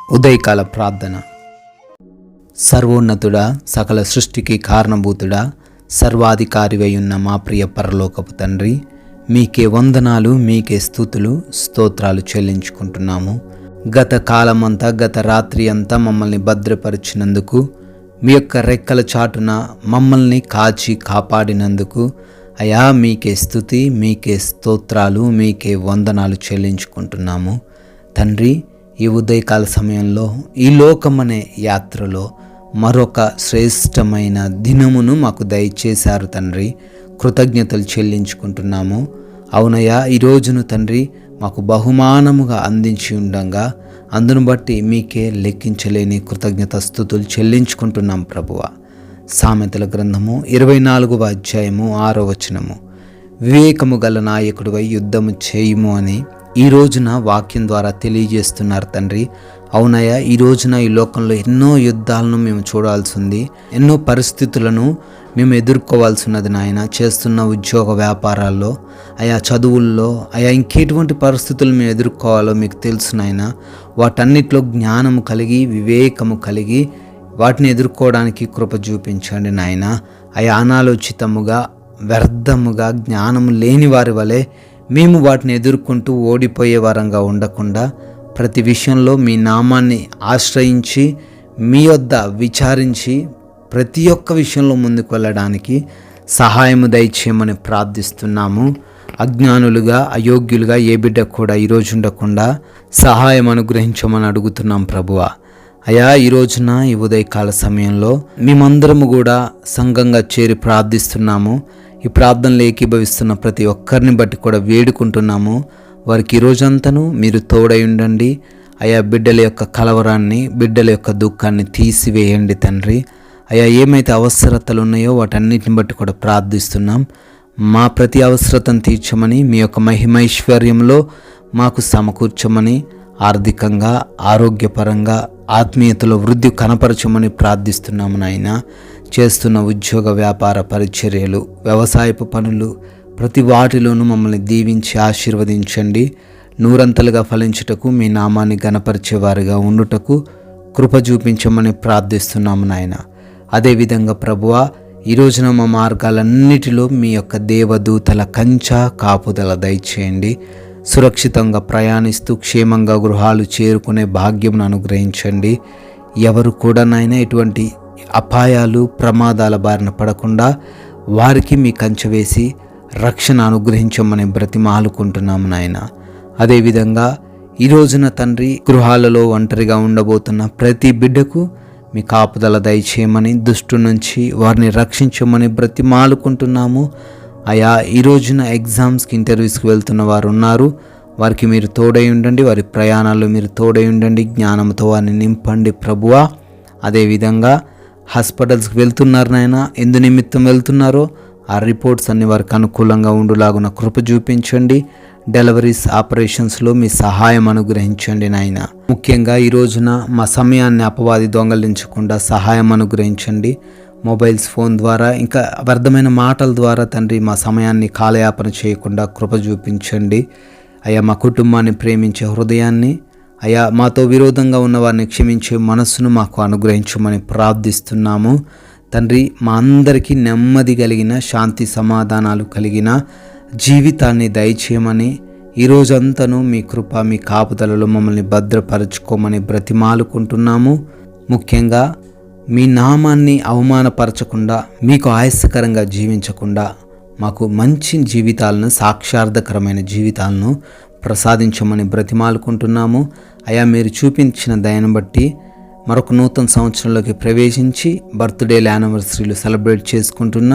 ఉదయకాల ప్రార్థన. సర్వోన్నతుడా, సకల సృష్టికి కారణభూతుడా, సర్వాధికారివై ఉన్న మా ప్రియ పరలోకపు తండ్రి, మీకే వందనాలు, మీకే స్తుతులు, స్తోత్రాలు చెల్లించుకుంటున్నాము. గత కాలమంతా, గత రాత్రి అంతా మమ్మల్ని భద్రపరిచినందుకు, మీ యొక్క రెక్కల చాటున మమ్మల్ని కాచి కాపాడినందుకు అయా మీకే స్తుతి, మీకే స్తోత్రాలు, మీకే వందనాలు చెల్లించుకుంటున్నాము. తండ్రి, ఈ ఉదయకాల సమయంలో ఈ లోకమనే యాత్రలో మరొక శ్రేష్టమైన దినమును మాకు దయచేశారు తండ్రి. కృతజ్ఞతలు చెల్లించుకుంటున్నాము. అవునయ్యా, ఈ రోజును తండ్రి మాకు బహుమానముగా అందించి ఉండగా అందును బట్టి మీకే లెక్కించలేని కృతజ్ఞత స్తుతులు చెల్లించుకుంటున్నాం ప్రభువా. సామెతల గ్రంథము 24వ అధ్యాయము 6వ వచనము, వివేకము గల నాయకుడివై యుద్ధము చేయుము అని ఈ రోజున వాక్యం ద్వారా తెలియజేస్తున్నారు తండ్రి. అవునయ్యా, ఈ రోజున ఈ లోకంలో ఎన్నో యుద్ధాలను మేము చూడాల్సి ఉంది, ఎన్నో పరిస్థితులను మేము ఎదుర్కోవాల్సి ఉన్నది నాయన. చేస్తున్న ఉద్యోగ వ్యాపారాల్లో, అయా చదువుల్లో, అయా ఇంకెటువంటి పరిస్థితులు మేము ఎదుర్కోవాలో మీకు తెలుసు నాయన. వాటన్నిటిలో జ్ఞానము కలిగి, వివేకము కలిగి వాటిని ఎదుర్కోవడానికి కృప చూపించండి నాయన. అయా అనాలోచితముగా, వ్యర్థముగా, జ్ఞానము లేని వారి వలె మేము వాటిని ఎదుర్కొంటూ ఓడిపోయే వారంగా ఉండకుండా ప్రతి విషయంలో మీ నామాన్ని ఆశ్రయించి, మీ వద్ద విచారించి ప్రతి ఒక్క విషయంలో ముందుకు వెళ్ళడానికి సహాయము దయచేయమని ప్రార్థిస్తున్నాము. అజ్ఞానులుగా, అయోగ్యులుగా ఏ బిడ్డ కూడా ఈరోజు ఉండకుండా సహాయం అనుగ్రహించమని అడుగుతున్నాం ప్రభువా. అయా, ఈ రోజున ఈ ఉదయకాల సమయంలో మేమందరము కూడా సంఘంగా చేరి ప్రార్థిస్తున్నాము. ఈ ప్రార్థనలు ఏకీభవిస్తున్న ప్రతి ఒక్కరిని బట్టి కూడా వేడుకుంటున్నాము. వారికి ఈ రోజంతను మీరు తోడై ఉండండి. అయా, బిడ్డల యొక్క కలవరాన్ని, బిడ్డల యొక్క దుఃఖాన్ని తీసివేయండి తండ్రి. అయా, ఏమైతే అవసరతలు ఉన్నాయో వాటన్నిటిని బట్టి కూడా ప్రార్థిస్తున్నాం. మా ప్రతి అవసరతను తీర్చమని, మీ యొక్క మహిమైశ్వర్యంలో మాకు సమకూర్చమని, ఆర్థికంగా, ఆరోగ్యపరంగా, ఆత్మీయతలో వృద్ధి కనపరచమని ప్రార్థిస్తున్నాము నాయన. చేస్తున్న ఉద్యోగ వ్యాపార పరిచర్యలు, వ్యవసాయపు పనులు, ప్రతి వాటిలోనూ మమ్మల్ని దీవించి ఆశీర్వదించండి. నూరంతలుగా ఫలించుటకు, మీ నామాన్ని గణపరిచేవారుగా ఉండుటకు కృప చూపించమని ప్రార్థిస్తున్నాము నాయన. అదేవిధంగా ప్రభువా, ఈ రోజున మా మార్గాలన్నిటిలో మీ యొక్క దేవదూతల కంచె కాపుదల దయచేయండి. సురక్షితంగా ప్రయాణిస్తూ క్షేమంగా గృహాలు చేరుకునే భాగ్యమును అనుగ్రహించండి. ఎవరు కూడా నాయన ఎటువంటి అపాయాలు, ప్రమాదాల బారిన పడకుండా వారికి మీ కంచె వేసి రక్షణ అనుగ్రహించమని బ్రతిమాలుకుంటున్నాము నాయన. అదేవిధంగా ఈ రోజున తండ్రి, గృహాలలో ఒంటరిగా ఉండబోతున్న ప్రతి బిడ్డకు మీ కాపుదల దయచేయమని, దుష్టు నుంచి వారిని రక్షించమని బ్రతిమాలుకుంటున్నాము. అయా, ఈ రోజున ఎగ్జామ్స్కి, ఇంటర్వ్యూస్కి వెళ్తున్న వారు ఉన్నారు. వారికి మీరు తోడై ఉండండి. వారి ప్రయాణాల్లో మీరు తోడై ఉండండి. జ్ఞానంతో వారిని నింపండి ప్రభువా. అదేవిధంగా హాస్పిటల్స్కి వెళ్తున్నారు నాయన, ఎందు నిమిత్తం వెళ్తున్నారో ఆ రిపోర్ట్స్ అన్ని వారికి అనుకూలంగా ఉండులాగున కృప చూపించండి. డెలివరీస్, ఆపరేషన్స్లో మీ సహాయం అనుగ్రహించండి నాయన. ముఖ్యంగా ఈ రోజున మా సమయాన్ని అపవాది దొంగలించకుండా సహాయం అనుగ్రహించండి. మొబైల్స్, ఫోన్ ద్వారా, ఇంకా వ్యర్థమైన మాటల ద్వారా తండ్రి మా సమయాన్ని కాలయాపన చేయకుండా కృప చూపించండి. అయ్యా, మా కుటుంబాన్ని ప్రేమించే హృదయాన్ని, అయ్యా మాతో విరోధంగా ఉన్న వారిని క్షమించే మనస్సును మాకు అనుగ్రహించమని ప్రార్థిస్తున్నాము తండ్రి. మా అందరికీ నెమ్మది కలిగిన, శాంతి సమాధానాలు కలిగిన జీవితాన్ని దయచేయమని, ఈరోజంతను మీ కృప, మీ కాపుదలలో మమ్మల్ని భద్రపరచుకోమని బ్రతిమాలుకుంటున్నాము. ముఖ్యంగా మీ నామాన్ని అవమానపరచకుండా, మీకు ఆయాసకరంగా జీవించకుండా మాకు మంచి జీవితాలను, సాక్షార్థకరమైన జీవితాలను ప్రసాదించమని బ్రతిమాలుకుంటున్నాము. అయా, మీరు చూపించిన దయను బట్టి మరొక నూతన సంవత్సరంలోకి ప్రవేశించి బర్త్డేలు, యానివర్సరీలు సెలబ్రేట్ చేసుకుంటున్న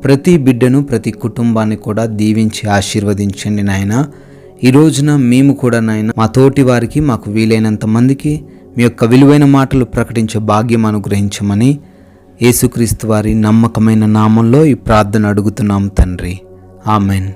ప్రతి బిడ్డను, ప్రతి కుటుంబాన్ని కూడా దీవించి ఆశీర్వదించండి నాయన. ఈ రోజున మేము కూడా నాయన మా తోటి వారికి, మాకు వీలైనంత మందికి మీ యొక్క విలువైన మాటలు ప్రకటించే భాగ్యం అనుగ్రహించమని యేసుక్రీస్తు వారి నమ్మకమైన నామంలో ఈ ప్రార్థన అడుగుతున్నాం తండ్రి. ఆమెన్.